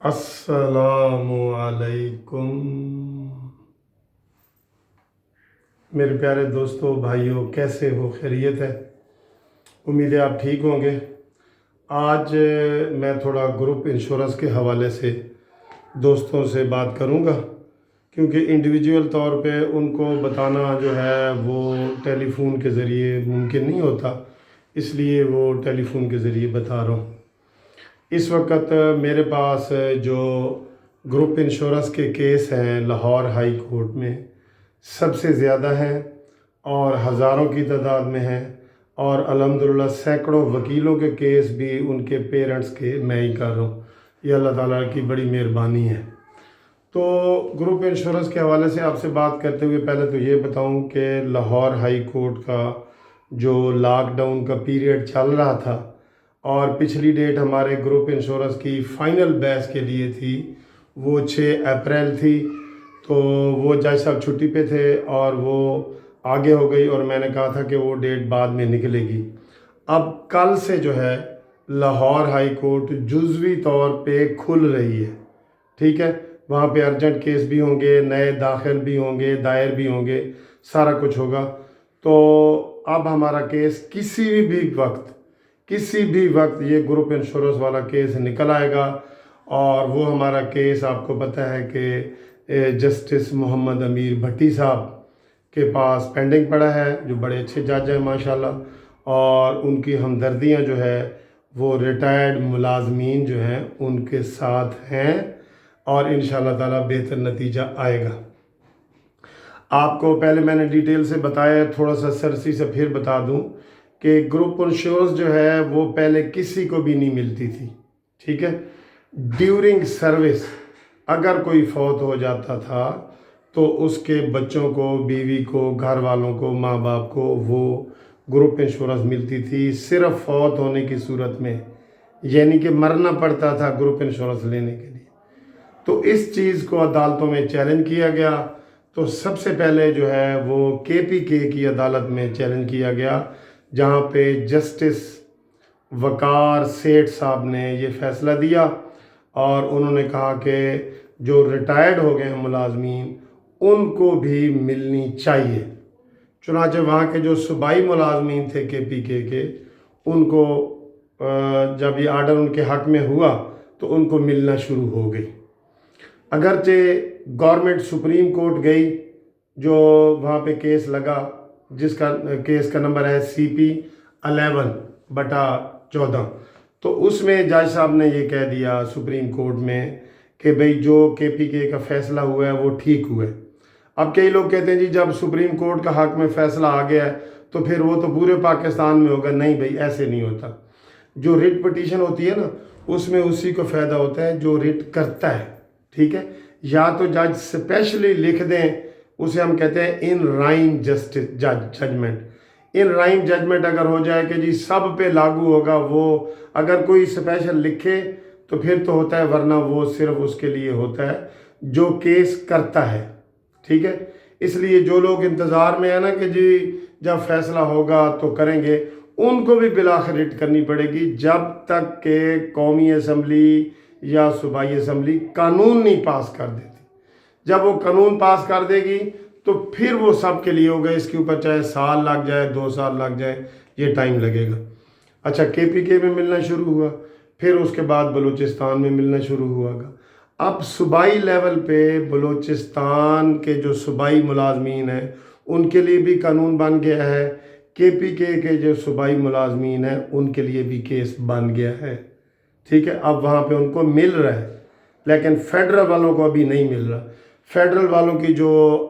السلام علیکم میرے پیارے دوستو بھائیوں، کیسے ہو؟ خیریت ہے؟ امید ہے آپ ٹھیک ہوں گے۔ آج میں تھوڑا گروپ انشورنس کے حوالے سے دوستوں سے بات کروں گا، کیونکہ انڈیویجول طور پہ ان کو بتانا جو ہے وہ ٹیلی فون کے ذریعے ممکن نہیں ہوتا، اس لیے وہ ٹیلی فون کے ذریعے بتا رہا ہوں۔ اس وقت میرے پاس جو گروپ انشورنس کے کیس ہیں لاہور ہائی کورٹ میں سب سے زیادہ ہیں اور ہزاروں کی تعداد میں ہیں، اور الحمدللہ سینکڑوں وکیلوں کے کیس بھی ان کے پیرنٹس کے میں ہی کر رہا ہوں۔ یہ اللہ تعالیٰ کی بڑی مہربانی ہے۔ تو گروپ انشورنس کے حوالے سے آپ سے بات کرتے ہوئے پہلے تو یہ بتاؤں کہ لاہور ہائی کورٹ کا جو لاک ڈاؤن کا پیریڈ چل رہا تھا اور پچھلی ڈیٹ ہمارے گروپ انشورنس کی فائنل بحث کے لیے تھی، وہ 6 اپریل تھی، تو وہ جج صاحب چھٹی پہ تھے اور وہ آگے ہو گئی، اور میں نے کہا تھا کہ وہ ڈیٹ بعد میں نکلے گی۔ اب کل سے جو ہے لاہور ہائی کورٹ جزوی طور پہ کھل رہی ہے، ٹھیک ہے؟ وہاں پہ ارجنٹ کیس بھی ہوں گے، نئے داخل بھی ہوں گے، دائر بھی ہوں گے، سارا کچھ ہوگا۔ تو اب ہمارا کیس کسی بھی وقت یہ گروپ انشورنس والا کیس نکل آئے گا، اور وہ ہمارا کیس آپ کو پتہ ہے کہ جسٹس محمد امیر بھٹی صاحب کے پاس پینڈنگ پڑا ہے، جو بڑے اچھے جج ہیں ماشاءاللہ، اور ان کی ہمدردیاں جو ہے وہ ریٹائرڈ ملازمین جو ہیں ان کے ساتھ ہیں، اور انشاءاللہ تعالیٰ بہتر نتیجہ آئے گا۔ آپ کو پہلے میں نے ڈیٹیل سے بتایا، تھوڑا سا سرسری سے پھر بتا دوں کہ گروپ انشورنس جو ہے وہ پہلے کسی کو بھی نہیں ملتی تھی، ٹھیک ہے؟ ڈیورنگ سروس اگر کوئی فوت ہو جاتا تھا تو اس کے بچوں کو، بیوی کو، گھر والوں کو، ماں باپ کو وہ گروپ انشورنس ملتی تھی، صرف فوت ہونے کی صورت میں، یعنی کہ مرنا پڑتا تھا گروپ انشورنس لینے کے لیے۔ تو اس چیز کو عدالتوں میں چیلنج کیا گیا، تو سب سے پہلے جو ہے وہ KPK کی عدالت میں چیلنج کیا گیا، جہاں پہ جسٹس وقار سیٹھ صاحب نے یہ فیصلہ دیا، اور انہوں نے کہا کہ جو ریٹائرڈ ہو گئے ہیں ملازمین ان کو بھی ملنی چاہیے۔ چنانچہ وہاں کے جو صوبائی ملازمین تھے KPK کے، ان کو جب یہ آرڈر ان کے حق میں ہوا تو ان کو ملنا شروع ہو گئی۔ اگرچہ گورنمنٹ سپریم کورٹ گئی، جو وہاں پہ کیس لگا، جس کا کیس کا نمبر ہے CP 11/14، تو اس میں جج صاحب نے یہ کہہ دیا سپریم کورٹ میں کہ بھئی جو KPK کا فیصلہ ہوا ہے وہ ٹھیک ہوا ہے۔ اب کئی لوگ کہتے ہیں جی جب سپریم کورٹ کا حق میں فیصلہ آ گیا ہے تو پھر وہ تو پورے پاکستان میں ہوگا۔ نہیں بھئی، ایسے نہیں ہوتا۔ جو ریٹ پٹیشن ہوتی ہے نا، اس میں اسی کو فائدہ ہوتا ہے جو ریٹ کرتا ہے، ٹھیک ہے؟ یا تو جج اسپیشلی لکھ دیں، اسے ہم کہتے ہیں ان رائم ججمنٹ۔ ان رائم ججمنٹ اگر ہو جائے کہ جی سب پہ لاگو ہوگا، وہ اگر کوئی اسپیشل لکھے تو پھر تو ہوتا ہے، ورنہ وہ صرف اس کے لیے ہوتا ہے جو کیس کرتا ہے، ٹھیک ہے؟ اس لیے جو لوگ انتظار میں ہیں نا کہ جی جب فیصلہ ہوگا تو کریں گے، ان کو بھی بالآخر ریٹ کرنی پڑے گی، جب تک کہ قومی اسمبلی یا صوبائی اسمبلی قانون نہیں پاس کر دیتی۔ جب وہ قانون پاس کر دے گی تو پھر وہ سب کے لیے ہوگا، اس کے اوپر چاہے سال لگ جائے، 2 سال لگ جائے، یہ ٹائم لگے گا۔ اچھا، KPK میں ملنا شروع ہوا، پھر اس کے بعد بلوچستان میں ملنا شروع ہوا گا۔ اب صوبائی لیول پہ بلوچستان کے جو صوبائی ملازمین ہیں ان کے لیے بھی قانون بن گیا ہے، KPK کے جو صوبائی ملازمین ہیں ان کے لیے بھی کیس بن گیا ہے، ٹھیک ہے؟ اب وہاں پہ ان کو مل رہا ہے، لیکن فیڈرل والوں کو ابھی نہیں مل رہا۔ فیڈرل والوں کی جو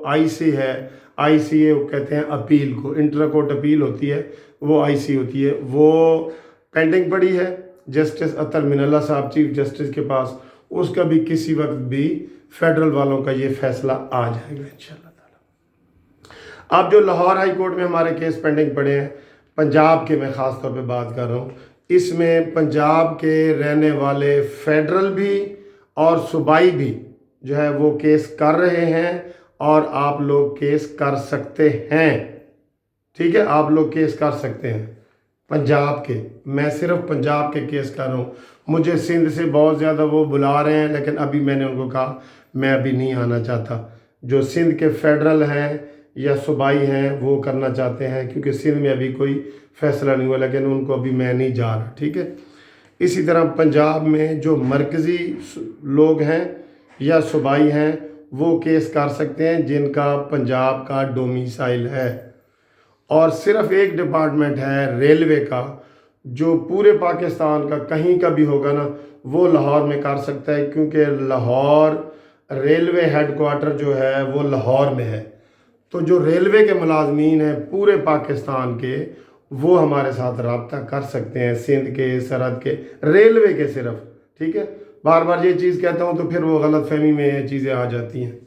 IC ہے، ICA وہ کہتے ہیں اپیل کو، انٹر کورٹ اپیل ہوتی ہے، وہ IC ہوتی ہے، وہ پینڈنگ پڑی ہے جسٹس اطہر من اللہ صاحب چیف جسٹس کے پاس۔ اس کا بھی کسی وقت بھی فیڈرل والوں کا یہ فیصلہ آ جائے گا انشاءاللہ تعالی۔ اب جو لاہور ہائی کورٹ میں ہمارے کیس پینڈنگ پڑے ہیں، پنجاب کے میں خاص طور پہ بات کر رہا ہوں، اس میں پنجاب کے رہنے والے فیڈرل بھی اور صوبائی بھی جو ہے وہ کیس کر رہے ہیں، اور آپ لوگ کیس کر سکتے ہیں، ٹھیک ہے؟ آپ لوگ کیس کر سکتے ہیں پنجاب کے، میں صرف پنجاب کے کیس کر رہا ہوں۔ مجھے سندھ سے بہت زیادہ وہ بلا رہے ہیں، لیکن ابھی میں نے ان کو کہا میں ابھی نہیں آنا چاہتا۔ جو سندھ کے فیڈرل ہیں یا صوبائی ہیں وہ کرنا چاہتے ہیں، کیونکہ سندھ میں ابھی کوئی فیصلہ نہیں ہوا، لیکن ان کو ابھی میں نہیں جا رہا، ٹھیک ہے۔ اسی طرح پنجاب میں جو مرکزی لوگ ہیں یا صوبائی ہیں وہ کیس کر سکتے ہیں جن کا پنجاب کا ڈومیسائل ہے، اور صرف ایک ڈپارٹمنٹ ہے ریلوے کا جو پورے پاکستان کا کہیں کا بھی ہوگا نا وہ لاہور میں کر سکتا ہے، کیونکہ لاہور ریلوے ہیڈ کوارٹر جو ہے وہ لاہور میں ہے۔ تو جو ریلوے کے ملازمین ہیں پورے پاکستان کے وہ ہمارے ساتھ رابطہ کر سکتے ہیں، سندھ کے، سرحد کے، ریلوے کے صرف، ٹھیک ہے۔ بار بار یہ چیز کہتا ہوں تو پھر وہ غلط فہمی میں یہ چیزیں آ جاتی ہیں،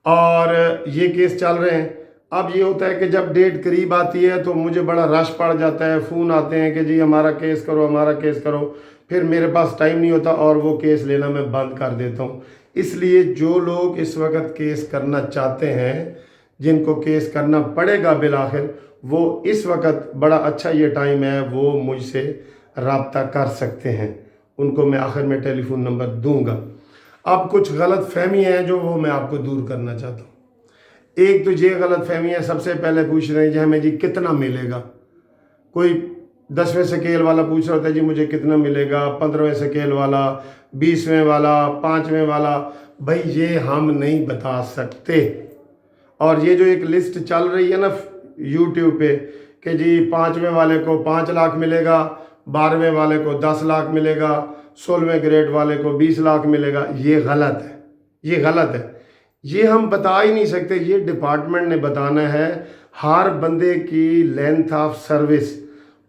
اور یہ کیس چل رہے ہیں۔ اب یہ ہوتا ہے کہ جب ڈیٹ قریب آتی ہے تو مجھے بڑا رش پڑ جاتا ہے، فون آتے ہیں کہ جی ہمارا کیس کرو، ہمارا کیس کرو، پھر میرے پاس ٹائم نہیں ہوتا اور وہ کیس لینا میں بند کر دیتا ہوں۔ اس لیے جو لوگ اس وقت کیس کرنا چاہتے ہیں، جن کو کیس کرنا پڑے گا بالآخر، وہ اس وقت بڑا اچھا یہ ٹائم ہے، وہ مجھ سے رابطہ کر سکتے ہیں۔ ان کو میں آخر میں ٹیلی فون نمبر دوں گا۔ اب کچھ غلط فہمی ہیں جو وہ میں آپ کو دور کرنا چاہتا ہوں۔ ایک تو یہ غلط فہمی ہے، سب سے پہلے پوچھ رہے ہیں جی ہمیں جی کتنا ملے گا۔ کوئی 10ویں سکیل والا پوچھ رہا ہوتا ہے جی مجھے کتنا ملے گا، 15ویں سکیل والا، 20ویں والا، 5ویں والا۔ بھائی یہ ہم نہیں بتا سکتے، اور یہ جو ایک لسٹ چل رہی ہے نا یوٹیوب پہ کہ جی 5ویں والے کو 5 لاکھ ملے گا، 12ویں والے کو 10 لاکھ ملے گا، 16ویں گریڈ والے کو 20 لاکھ ملے گا، یہ غلط ہے، یہ غلط ہے۔ یہ ہم بتا ہی نہیں سکتے، یہ ڈپارٹمنٹ نے بتانا ہے۔ ہر بندے کی لینتھ آف سروس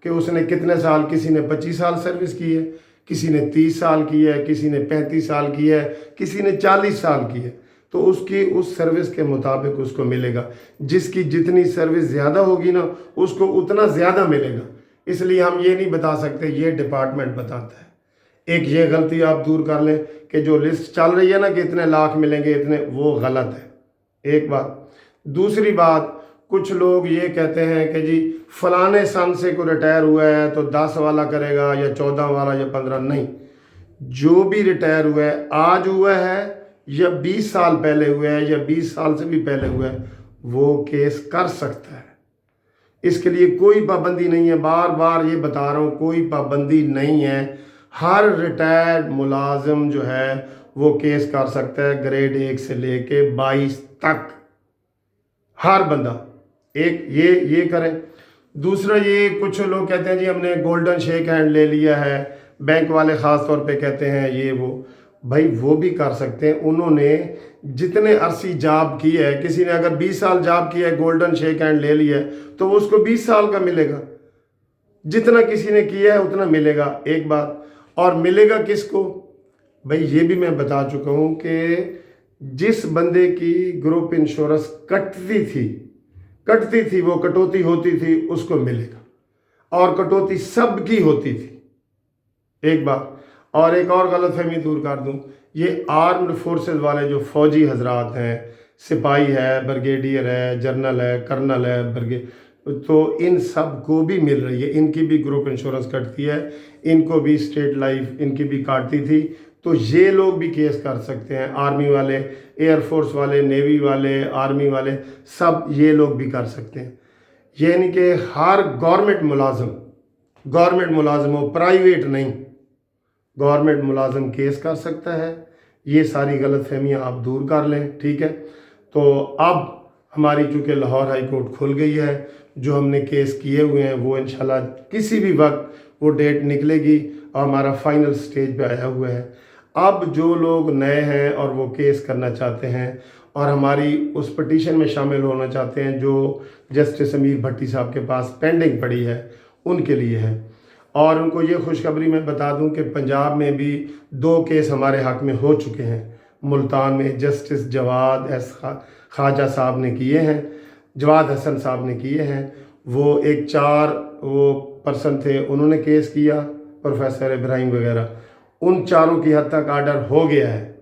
کہ اس نے کتنے سال، کسی نے 25 سال سروس کی ہے، کسی نے 30 سال کی ہے، کسی نے 35 سال کی ہے، کسی نے 40 سال کی ہے، تو اس کی اس سروس کے مطابق اس کو ملے گا۔ جس کی جتنی سروس زیادہ ہوگی نا اس کو اتنا زیادہ ملے گا۔ اس لیے ہم یہ نہیں بتا سکتے، یہ ڈپارٹمنٹ بتاتا ہے۔ ایک یہ غلطی آپ دور کر لیں کہ جو لسٹ چل رہی ہے نا کہ اتنے لاکھ ملیں گے اتنے، وہ غلط ہے، ایک بات۔ دوسری بات، کچھ لوگ یہ کہتے ہیں کہ جی فلانے سن سے کوئی ریٹائر ہوا ہے تو 10 والا کرے گا یا 14 والا یا 15۔ نہیں، جو بھی ریٹائر ہوا ہے، آج ہوا ہے یا 20 سال پہلے ہوا ہے یا 20 سال سے بھی پہلے ہوا ہے، وہ کیس کر سکتا ہے۔ اس کے لیے کوئی پابندی نہیں ہے، بار بار یہ بتا رہا ہوں، کوئی پابندی نہیں ہے۔ ہر ریٹائرڈ ملازم جو ہے وہ کیس کر سکتا ہے، گریڈ 1 سے لے کے 22 تک، ہر بندہ۔ ایک یہ کریں۔ دوسرا، یہ کچھ لوگ کہتے ہیں جی ہم نے گولڈن شیک ہینڈ لے لیا ہے، بینک والے خاص طور پہ کہتے ہیں یہ وہ۔ بھائی وہ بھی کر سکتے ہیں، انہوں نے جتنے عرصی جاب کی ہے، کسی نے اگر 20 سال جاب کی ہے، گولڈن شیک ہینڈ لے لیا ہے تو اس کو 20 سال کا ملے گا، جتنا کسی نے کیا ہے اتنا ملے گا، ایک بات۔ اور ملے گا کس کو؟ بھائی یہ بھی میں بتا چکا ہوں کہ جس بندے کی گروپ انشورنس کٹتی تھی وہ کٹوتی ہوتی تھی، اس کو ملے گا، اور کٹوتی سب کی ہوتی تھی، ایک بات۔ اور ایک اور غلط فہمی دور کر دوں، یہ آرمڈ فورسز والے جو فوجی حضرات ہیں، سپاہی ہے، بریگیڈیئر ہے، جرنل ہے، کرنل ہے، تو ان سب کو بھی مل رہی ہے، ان کی بھی گروپ انشورنس کٹتی ہے، ان کو بھی اسٹیٹ لائف ان کی بھی کاٹتی تھی، تو یہ لوگ بھی کیس کر سکتے ہیں۔ آرمی والے، ایئر فورس والے، نیوی والے، آرمی والے، سب یہ لوگ بھی کر سکتے ہیں۔ یعنی کہ ہر گورنمنٹ ملازم ہو، پرائیویٹ نہیں، گورنمنٹ ملازم کیس کر سکتا ہے۔ یہ ساری غلط فہمیاں آپ دور کر لیں، ٹھیک ہے۔ تو اب ہماری چونکہ لاہور ہائی کورٹ کھل گئی ہے، جو ہم نے کیس کیے ہوئے ہیں وہ انشاءاللہ کسی بھی وقت وہ ڈیٹ نکلے گی، اور ہمارا فائنل سٹیج پہ آیا ہوا ہے۔ اب جو لوگ نئے ہیں اور وہ کیس کرنا چاہتے ہیں اور ہماری اس پٹیشن میں شامل ہونا چاہتے ہیں جو جسٹس امیر بھٹی صاحب کے پاس پینڈنگ پڑی ہے، ان کے لیے ہے۔ اور ان کو یہ خوشخبری میں بتا دوں کہ پنجاب میں بھی 2 کیس ہمارے حق میں ہو چکے ہیں۔ ملتان میں جسٹس جواد ایس خواجہ صاحب نے کیے ہیں، جواد حسن صاحب نے کیے ہیں۔ وہ ایک 4 وہ پرسن تھے، انہوں نے کیس کیا، پروفیسر ابراہیم وغیرہ، ان 4 کی حد تک آرڈر ہو گیا ہے۔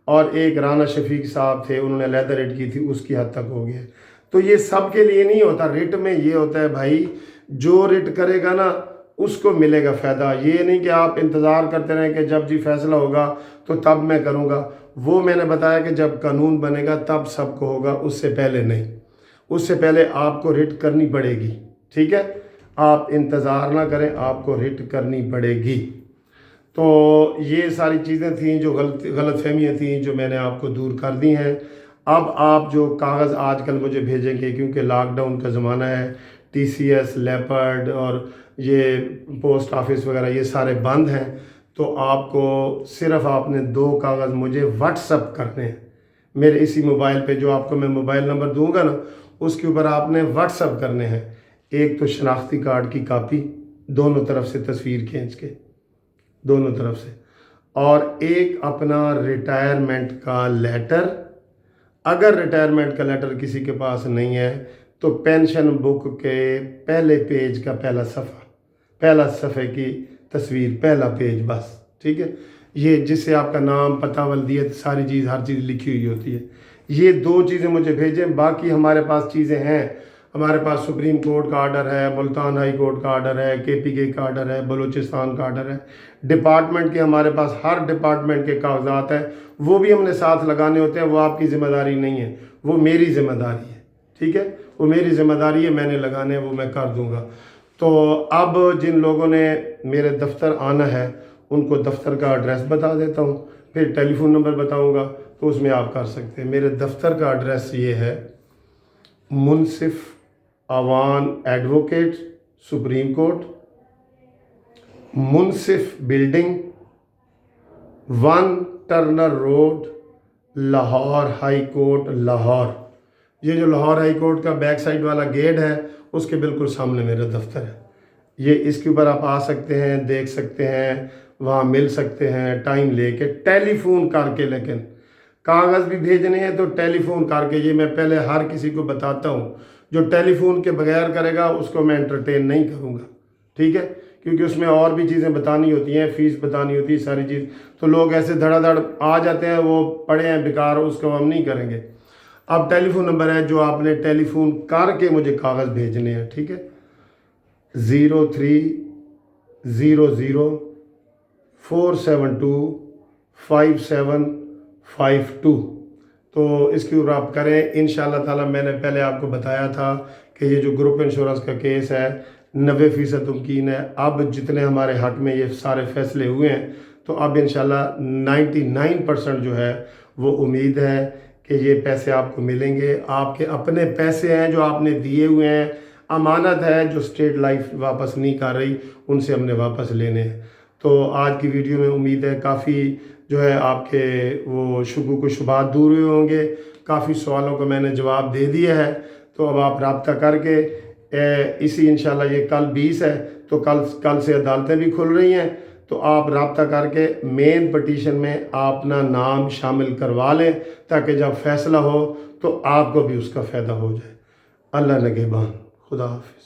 اور ایک رانا شفیق صاحب تھے، انہوں نے لیدر ریٹ کی تھی، اس کی حد تک ہو گیا ہے۔ تو یہ سب کے لیے نہیں ہوتا، ریٹ میں یہ ہوتا ہے بھائی جو ریٹ کرے گا نا اس کو ملے گا فائدہ. یہ نہیں کہ آپ انتظار کرتے رہیں کہ جب جی فیصلہ ہوگا تو تب میں کروں گا. وہ میں نے بتایا کہ جب قانون بنے گا تب سب کو ہوگا, اس سے پہلے نہیں. اس سے پہلے آپ کو رٹ کرنی پڑے گی. ٹھیک ہے, آپ انتظار نہ کریں, آپ کو رٹ کرنی پڑے گی. تو یہ ساری چیزیں تھیں جو غلط فہمیاں تھیں جو میں نے آپ کو دور کر دی ہیں. اب آپ جو کاغذ آج کل مجھے بھیجیں گے, کیونکہ لاک ڈاؤن کا زمانہ ہے, ٹی سی ایس, لیپرڈ اور یہ پوسٹ آفس وغیرہ یہ سارے بند ہیں, تو آپ کو صرف آپ نے 2 کاغذ مجھے واٹس اپ کرنے ہیں میرے اسی موبائل پہ. جو آپ کو میں موبائل نمبر دوں گا نا, اس کے اوپر آپ نے واٹس اپ کرنے ہیں. ایک تو شناختی کارڈ کی کاپی, دونوں طرف سے تصویر کھینچ کے, دونوں طرف سے, اور ایک اپنا ریٹائرمنٹ کا لیٹر. اگر ریٹائرمنٹ کا لیٹر کسی کے پاس نہیں ہے تو پینشن بک کے پہلے پیج کا پہلا صفحے کی تصویر, پہلا پیج بس. ٹھیک ہے, یہ جس سے آپ کا نام, پتہ, ولدیت, ساری چیز, ہر چیز لکھی ہوئی ہوتی ہے. یہ 2 چیزیں مجھے بھیجیں. باقی ہمارے پاس چیزیں ہیں, ہمارے پاس سپریم کورٹ کا آرڈر ہے, ملتان ہائی کورٹ کا آرڈر ہے, کے پی کے کا آرڈر ہے, بلوچستان کا آرڈر ہے, ڈپارٹمنٹ کے ہمارے پاس ہر ڈپارٹمنٹ کے کاغذات ہیں. وہ بھی ہم نے ساتھ لگانے ہوتے ہیں. وہ آپ کی ذمہ داری نہیں ہے, وہ میری ذمہ داری ہے. ٹھیک ہے, وہ میری ذمہ داری ہے, میں نے لگانے ہیں, وہ میں کر دوں گا. تو اب جن لوگوں نے میرے دفتر آنا ہے ان کو دفتر کا ایڈریس بتا دیتا ہوں, پھر ٹیلی فون نمبر بتاؤں گا, تو اس میں آپ کر سکتے ہیں. میرے دفتر کا ایڈریس یہ ہے, Munsif Awan advocate, supreme court, Munsif building, 1 Turner road, Lahore high court, Lahore. یہ جو لاہور ہائی کورٹ کا بیک سائڈ والا گیٹ ہے اس کے بالکل سامنے میرا دفتر ہے. یہ اس کے اوپر آپ آ سکتے ہیں, دیکھ سکتے ہیں, وہاں مل سکتے ہیں ٹائم لے کے, ٹیلی فون کر کے. لیکن کاغذ بھی بھیجنے ہیں تو ٹیلی فون کر کے. یہ میں پہلے ہر کسی کو بتاتا ہوں, جو ٹیلی فون کے بغیر کرے گا اس کو میں انٹرٹین نہیں کروں گا. ٹھیک ہے, کیونکہ اس میں اور بھی چیزیں بتانی ہوتی ہیں, فیس بتانی ہوتی ہے, ساری چیز. تو لوگ ایسے دھڑا دھڑ آ جاتے ہیں, وہ پڑے ہیں بیکار, اس کو ہم نہیں کریں گے. اب ٹیلی فون نمبر ہے جو آپ نے ٹیلی فون کر کے مجھے کاغذ بھیجنے ہیں. ٹھیک ہے, 030047255752. تو اس کے اوپر آپ کریں انشاءاللہ تعالی. میں نے پہلے آپ کو بتایا تھا کہ یہ جو گروپ انشورنس کا کیس ہے 90% تمکین ہے. اب جتنے ہمارے حق میں یہ سارے فیصلے ہوئے ہیں تو اب انشاءاللہ 99% جو ہے وہ امید ہے کہ یہ پیسے آپ کو ملیں گے. آپ کے اپنے پیسے ہیں جو آپ نے دیے ہوئے ہیں, امانت ہے جو اسٹیٹ لائف واپس نہیں کر رہی, ان سے ہم نے واپس لینے ہیں. تو آج کی ویڈیو میں امید ہے کافی جو ہے آپ کے وہ شکوک و شبہات دور ہوئے ہوں گے. کافی سوالوں کو میں نے جواب دے دیا ہے. تو اب آپ رابطہ کر کے اسی انشاءاللہ, یہ کل 20 ہے تو کل سے عدالتیں بھی کھل رہی ہیں, تو آپ رابطہ کر کے مین پٹیشن میں اپنا نام شامل کروا لیں تاکہ جب فیصلہ ہو تو آپ کو بھی اس کا فائدہ ہو جائے. اللہ نگہبان. خدا حافظ.